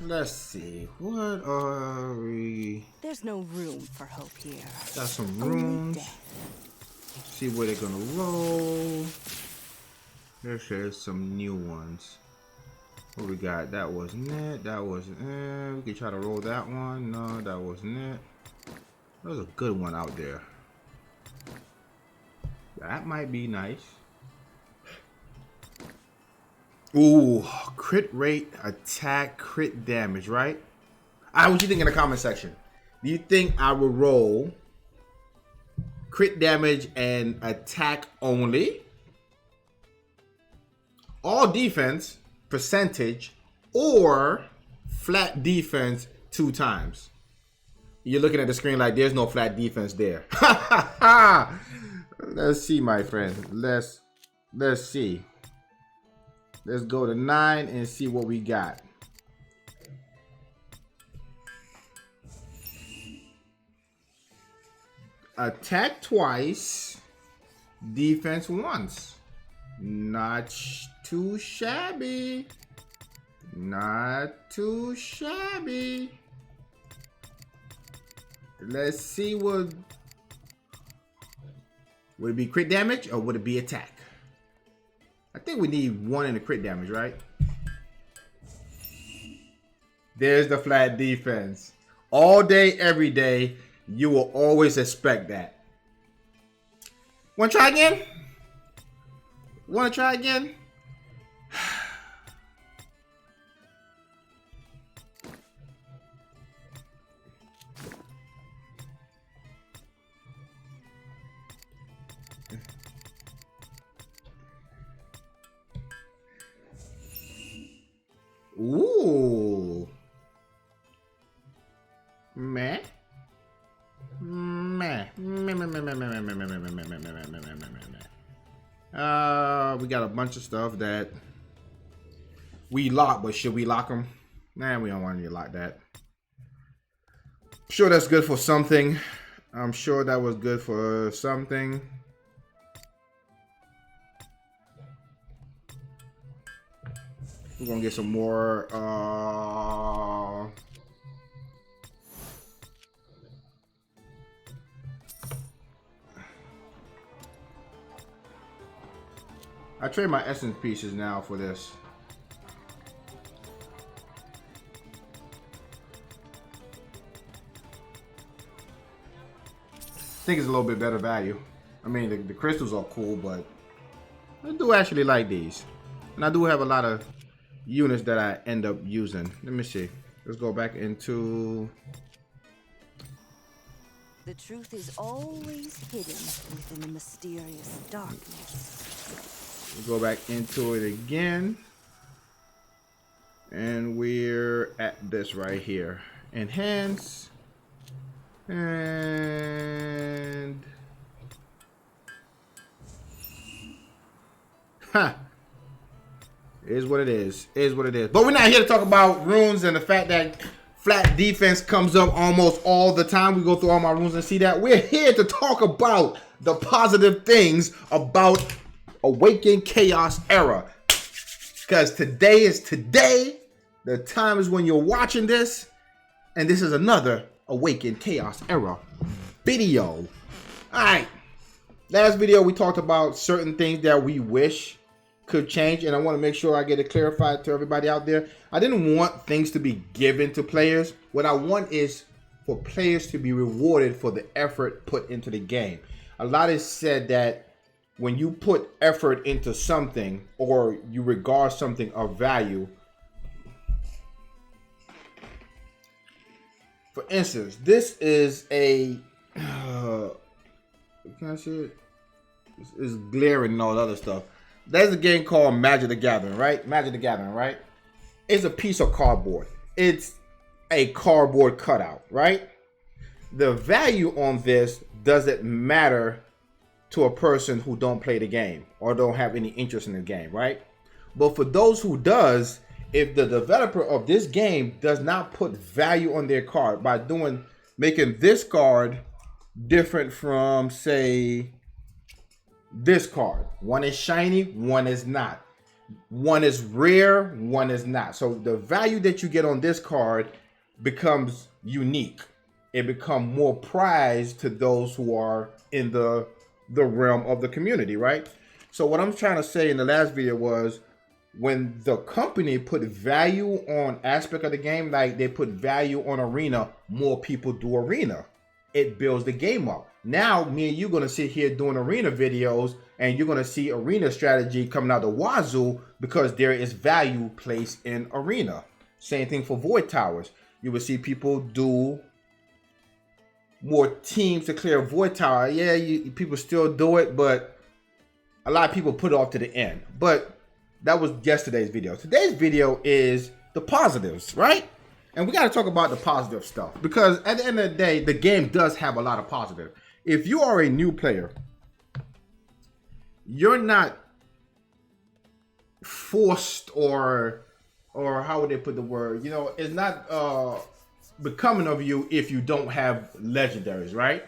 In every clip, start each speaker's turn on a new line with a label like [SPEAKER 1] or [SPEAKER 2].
[SPEAKER 1] Let's see. What are we?
[SPEAKER 2] There's no room for hope here.
[SPEAKER 1] Got some
[SPEAKER 2] Only
[SPEAKER 1] runes.
[SPEAKER 2] death.
[SPEAKER 1] See where they're gonna roll. There's some new ones. What we got? That wasn't it. That wasn't it. We could try to roll that one. No, that wasn't it. There's a good one out there. That might be nice. Ooh, crit rate, attack, crit damage, right? What you think in the comment section? Do you think I would roll crit damage and attack only? All defense, percentage, or flat defense 2 times? You're looking at the screen like there's no flat defense there. Let's see, my friend. Let's see. Let's go to 9 and see what we got. Attack twice, defense once. Not too shabby. Not too shabby. Let's see what... Would it be crit damage or would it be attack? I think we need 1 in the crit damage, right? There's the flat defense. All day, every day, you will always expect that. Want to try again? Want to try again? Ooh. Meh. Meh. We got a bunch of stuff that we lock, but should we lock them? Nah, we don't want to lock that. I'm sure that's good for something. I'm sure that was good for something. We're gonna get some more I trade my essence pieces now for this. I think it's a little bit better value. I mean, the crystals are cool, but I do actually like these. And I do have a lot of units that I end up using. Let me see. Let's go back into...
[SPEAKER 2] The truth is always hidden within the mysterious darkness.
[SPEAKER 1] We'll go back into it again. And we're at this right here. Enhance. And... Huh. Is what it is. Is what it is. But we're not here to talk about runes and the fact that flat defense comes up almost all the time. We go through all my runes and see that. We're here to talk about the positive things about Awaken Chaos Era. Because today is today. The time is when you're watching this. And this is another Awaken Chaos Era video. Alright. Last video we talked about certain things that we wish could change, and I want to make sure I get it clarified to everybody out there. I didn't want things to be given to players. What I want is for players to be rewarded for the effort put into the game. A lot is said that when you put effort into something or you regard something of value, for instance, this is a can I see it? It's glaring and all that other stuff. There's a game called Magic the Gathering, right? Magic the Gathering, right? It's a piece of cardboard. It's a cardboard cutout, right? The value on this doesn't matter to a person who don't play the game or don't have any interest in the game, right? But for those who does, if the developer of this game does not put value on their card by making this card different from, say, this card. One is shiny, one is not. One is rare, one is not. So the value that you get on this card becomes unique. It becomes more prized to those who are in the realm of the community, right? So what I'm trying to say in the last video was, when the company put value on aspect of the game, like they put value on arena, more people do arena. It builds the game up. Now, me and you gonna sit here doing arena videos, and you're gonna see arena strategy coming out the wazoo because there is value placed in arena. Same thing for void towers. You will see people do more teams to clear a void tower. Yeah, people still do it, but a lot of people put it off to the end. But that was yesterday's video. Today's video is the positives, right? And we got to talk about the positive stuff, because at the end of the day, the game does have a lot of positive. If you are a new player, you're not forced or how would they put the word? You know, it's not becoming of you if you don't have legendaries, right?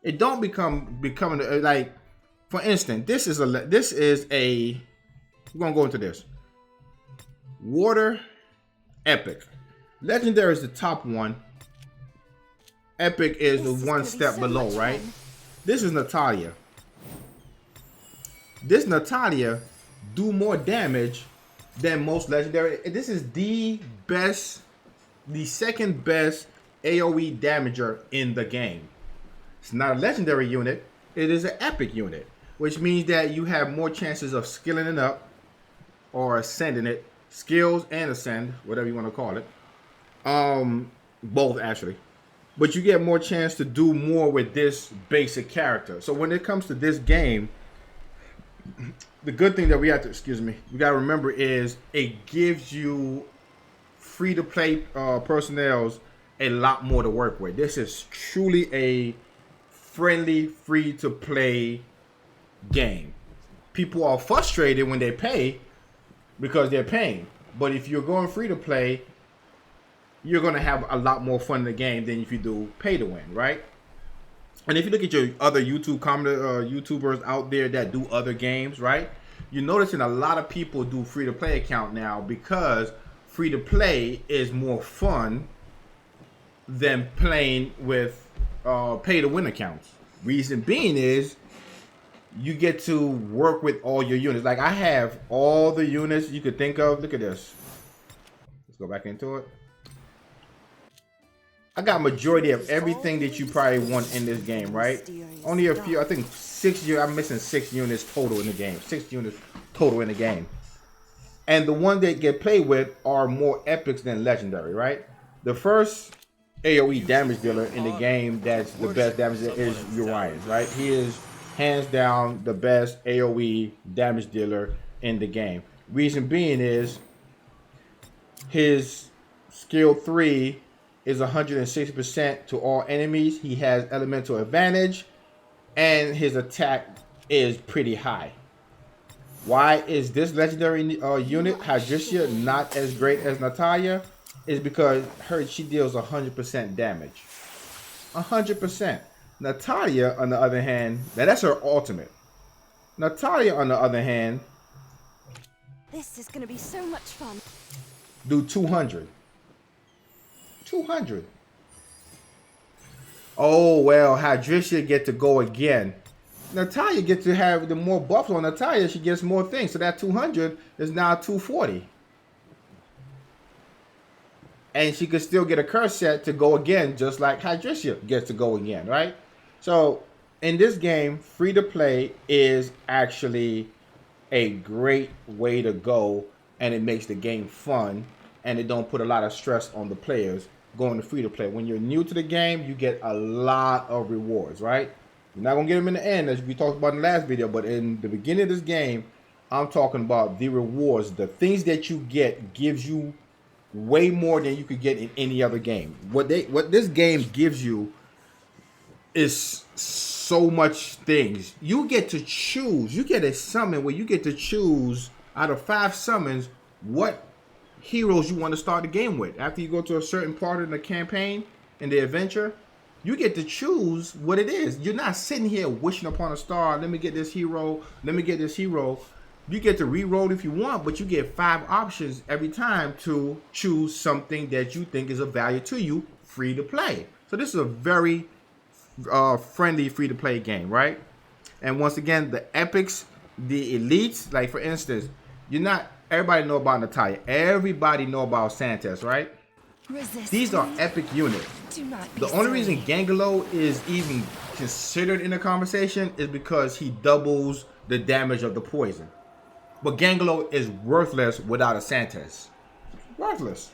[SPEAKER 1] It don't becoming like, for instance, this is a we're gonna go into this. Water, epic. Legendary is the top one. Epic is the one step below, right? This is Natalia. This Natalia do more damage than most legendary. This is the second best AoE damager in the game. It's not a legendary unit. It is an epic unit, which means that you have more chances of skilling it up or ascending it. Skills and ascend, whatever you want to call it. Both actually. But you get more chance to do more with this basic character. So when it comes to this game, the good thing that we have to, we got to remember is it gives you free-to-play personnels a lot more to work with. This is truly a friendly, free-to-play game. People are frustrated when they pay because they're paying. But if you're going free-to-play, you're going to have a lot more fun in the game than if you do pay-to-win, right? And if you look at your other YouTubers out there that do other games, right? You're noticing a lot of people do free-to-play account now because free-to-play is more fun than playing with pay-to-win accounts. Reason being is you get to work with all your units. Like, I have all the units you could think of. Look at this. Let's go back into it. I got majority of everything that you probably want in this game, right? Only a few, I think 6 units. I'm missing 6 units total in the game. 6 units total in the game. And the ones that get played with are more epics than legendary, right? The first AoE damage dealer in the game that's the best damage dealer is Urian, right? He is hands down the best AoE damage dealer in the game. Reason being is his skill 3 is 160% to all enemies. He has elemental advantage, and his attack is pretty high. Why is this legendary unit, Hydricia, not as great as Natalia? Is because she deals 100% damage. 100%. Natalia, on the other hand, that's her ultimate. Natalia, on the other hand,
[SPEAKER 2] this is gonna be so much fun.
[SPEAKER 1] Do 200. 200. Oh, well, Hydricia get to go again. Natalia gets to have the more buffs on Natalia. She gets more things. So that 200 is now 240. And she could still get a curse set to go again, just like Hydricia gets to go again, right? So in this game, free to play is actually a great way to go, and it makes the game fun, and it don't put a lot of stress on the players going to free to play. When you're new to the game, you get a lot of rewards, right? You're not gonna get them in the end, as we talked about in the last video, but in the beginning of this game, I'm talking about the rewards. The things that you get gives you way more than you could get in any other game. What this game gives you is so much things. You get to choose. You get a summon where you get to choose out of 5 summons what heroes you want to start the game with. After you go to a certain part of the campaign in the adventure, you get to choose what it is. You're not sitting here wishing upon a star. Let me get this hero. Let me get this hero. You get to re-roll if you want, but you get 5 options every time to choose something that you think is of value to you, free to play. So this is a very friendly free to play game, right? And once again, the epics, the elites, like for instance, everybody know about Natalia. Everybody know about Santos, right? These are epic units. The only reason Gangelo is even considered in the conversation is because he doubles the damage of the poison. But Gangelo is worthless without a Santos. Worthless.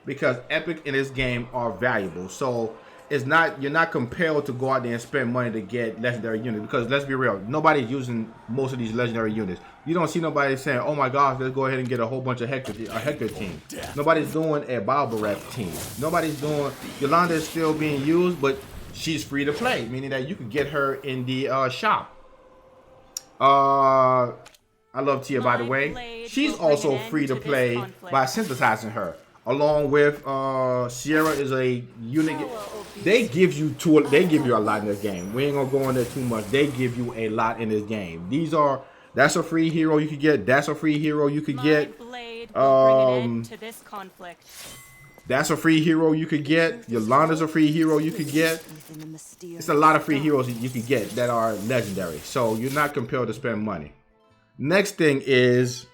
[SPEAKER 1] Because epic in this game are valuable. So you're not compelled to go out there and spend money to get legendary units. Because let's be real, nobody's using most of these legendary units. You don't see nobody saying, oh my gosh, let's go ahead and get a whole bunch of Hector team. Nobody's doing a Barbaref team. Nobody's doing, Yolanda is still being used, but she's free to play. Meaning that you can get her in the shop. I love Tia, by the way. She's also free to play by synthesizing her. Along with Sierra is a unit. They give you a lot in this game. We ain't gonna go in there too much. They give you a lot in this game. That's a free hero you could get. That's a free hero you could get. That's a free hero you could get. Yolanda's a free hero you could get. It's a lot of free heroes you could get that are legendary. So you're not compelled to spend money. Next thing is,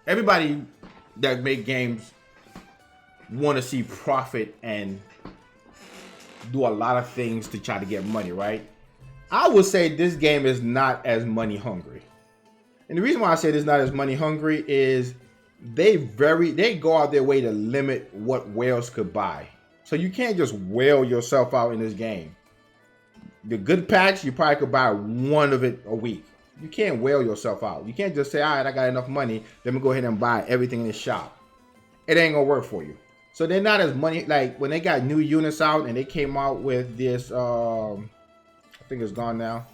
[SPEAKER 1] everybody that make games want to see profit and do a lot of things to try to get money, right? I would say this game is not as money hungry. And the reason why I say this not as money hungry is they go out their way to limit what whales could buy. So you can't just whale yourself out in this game. The good packs, you probably could buy one of it a week. You can't whale yourself out. You can't just say, all right, I got enough money, let me go ahead and buy everything in the shop. It ain't gonna work for you. So they're not as money, like when they got new units out and they came out with this, I think it's gone now.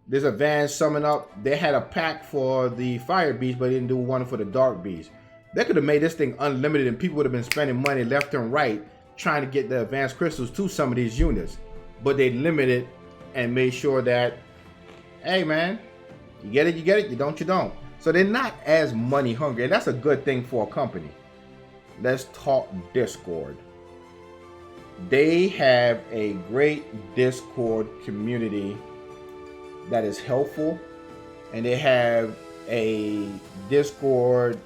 [SPEAKER 1] This advanced summon up, they had a pack for the fire beast, but they didn't do one for the dark beast. They could have made this thing unlimited and people would have been spending money left and right trying to get the advanced crystals to some of these units, but they limited and made sure that, hey man, you get it, you don't. So they're not as money hungry, and that's a good thing for a company. Let's talk Discord. They have a great Discord community that is helpful, and they have a Discord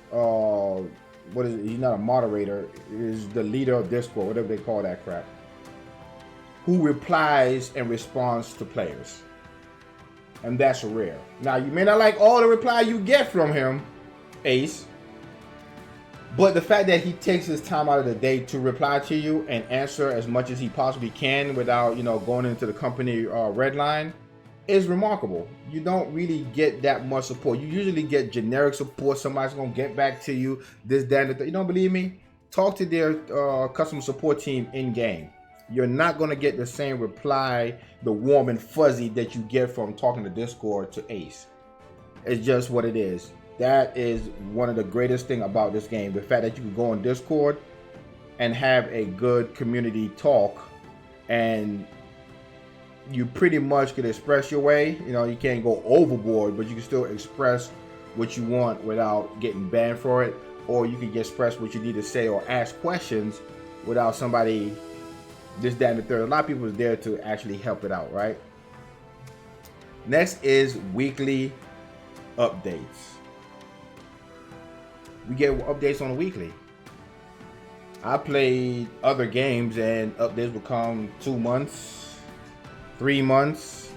[SPEAKER 1] what is it? He's not a moderator. Is the leader of Discord, whatever they call that crap, who replies and responds to players. And that's rare. Now, you may not like all the reply you get from him, Ace, but the fact that he takes his time out of the day to reply to you and answer as much as he possibly can without, going into the company red line is remarkable. You don't really get that much support. You usually get generic support. Somebody's gonna get back to you, this, that, and that. You don't believe me? Talk to their customer support team in game. You're not gonna get the same reply, the warm and fuzzy that you get from talking to Discord to Ace. It's just what it is. That is one of the greatest thing about this game. The fact that you can go on Discord and have a good community talk, and you pretty much can express your way. You can't go overboard, but you can still express what you want without getting banned for it, or you can express what you need to say or ask questions without somebody this, that, and the third. A lot of people is there to actually help it out, right? Next is weekly updates. We get updates on a weekly. I played other games and updates would come 2 months, 3 months.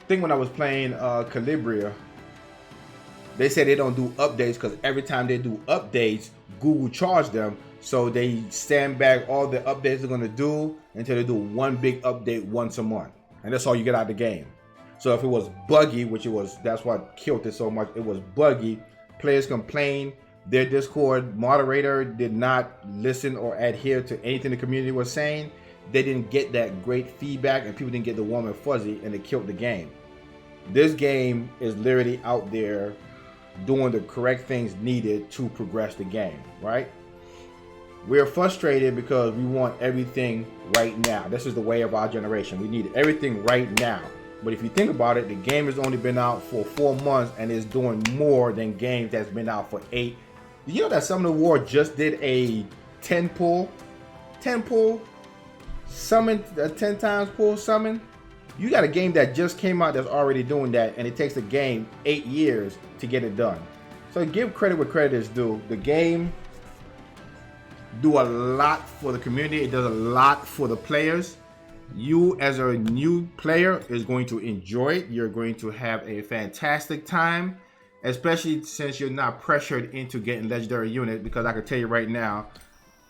[SPEAKER 1] I think when I was playing Calibria, they said they don't do updates because every time they do updates, Google charge them. So they stand back all the updates they're going to do until they do one big update once a month. And that's all you get out of the game. So if it was buggy, which it was, that's what killed it so much. It was buggy. Players complained. Their Discord moderator did not listen or adhere to anything the community was saying. They didn't get that great feedback and people didn't get the warm and fuzzy, and it killed the game. This game is literally out there doing the correct things needed to progress the game, right? We're frustrated because we want everything right now. This is the way of our generation. We need everything right now. But if you think about it, the game has only been out for 4 months and is doing more than games that's been out for 8. Did you know that Summon of War just did a 10 pull summon, a 10 times pull summon? You got a game that just came out that's already doing that, and it takes the game 8 years to get it done. So give credit where credit is due. The game do a lot for the community. It does a lot for the players. You as a new player is going to enjoy it. You're going to have a fantastic time, especially since you're not pressured into getting legendary unit, because I can tell you right now,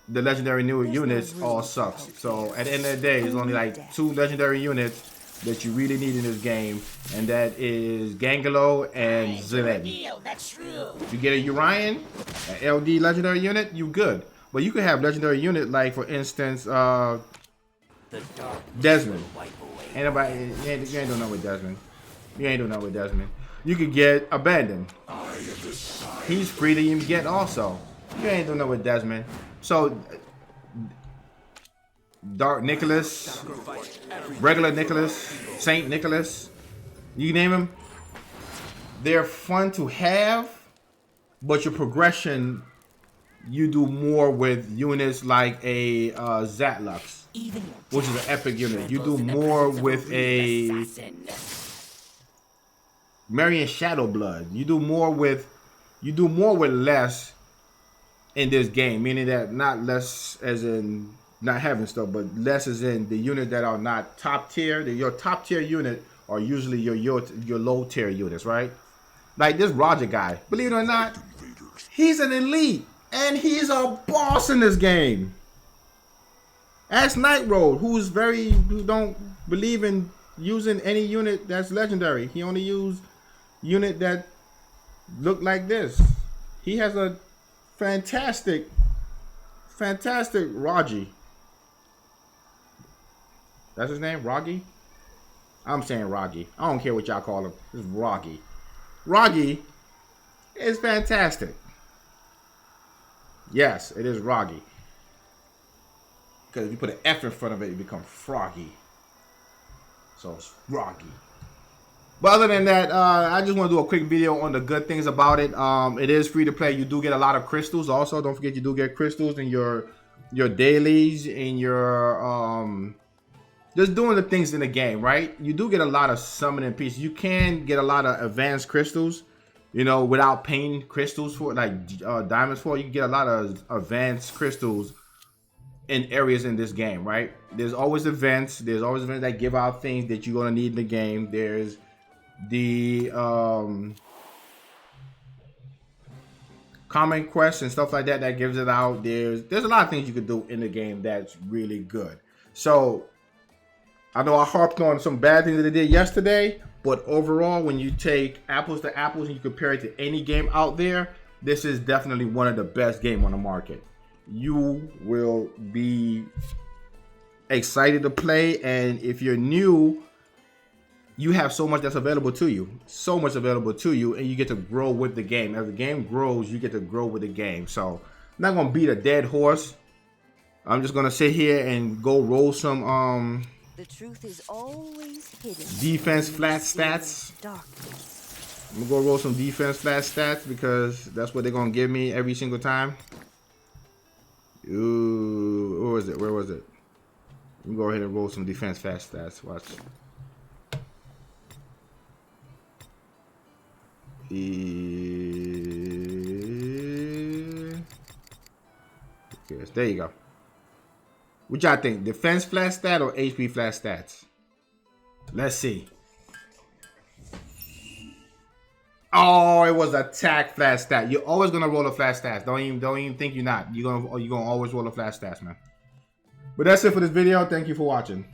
[SPEAKER 1] the legendary new units all sucks. So at the end of the day, there's only like 2 legendary units that you really need in this game, and that is Gangelo and Zillen.
[SPEAKER 3] That's true.
[SPEAKER 1] If you get a Urian, an LD legendary unit, you good. But you could have legendary unit like, for instance, Desmond. Ain't nobody, you ain't doing nothing with Desmond. You ain't doing nothing with Desmond. You could get Abandon. He's free to even get also. You ain't doing nothing with Desmond. So Dark Nicholas, regular Nicholas, Saint Nicholas, you name them. They're fun to have, but your progression, you do more with units like a Zatlux, which is an epic unit. You do more with a Marion Shadowblood. You do more with less in this game, meaning that not less as in not having stuff, but less as in the units that are not top tier. Your top tier unit are usually your low tier units, right? Like this Roger guy, believe it or not, he's an elite and he's a boss in this game. Ask Night Road, who don't believe in using any unit that's legendary. He only used unit that look like this. He has a fantastic Raji. That's his name, Roggy? I'm saying Roggy. I don't care what y'all call him. It's Roggy. Roggy is fantastic. Yes, it is Roggy. Because if you put an F in front of it, it becomes Froggy. So it's Roggy. But other than that, I just want to do a quick video on the good things about it. It is free to play. You do get a lot of crystals. Also, don't forget you do get crystals in your dailies, in your just doing the things in the game, right? You do get a lot of summoning pieces. You can get a lot of advanced crystals, you know, without paying crystals for like diamonds for. You can get a lot of advanced crystals in areas in this game, right? There's always events. There's always events that give out things that you're gonna need in the game. There's the common quests and stuff like that gives it out. There's a lot of things you could do in the game that's really good. So I know I harped on some bad things that I did yesterday, but overall, when you take apples to apples and you compare it to any game out there, this is definitely one of the best games on the market. You will be excited to play, and if you're new, you have so much that's available to you. So much available to you, and you get to grow with the game. As the game grows, you get to grow with the game. So I'm not going to beat a dead horse. I'm just going to sit here and go roll some
[SPEAKER 2] The truth is always hidden.
[SPEAKER 1] Defense flat stats.
[SPEAKER 2] Darkness.
[SPEAKER 1] I'm gonna go roll some defense flat stats because that's what they're gonna give me every single time. Ooh, where was it? Where was it? Let me go ahead and roll some defense flat stats. Watch. Okay, there you go. What y'all think? Defense flat stat or HP flat stats? Let's see. Oh, it was attack flat stat. You're always gonna roll a flat stats. Don't even think you're not. You're gonna always roll a flat stats, man. But that's it for this video. Thank you for watching.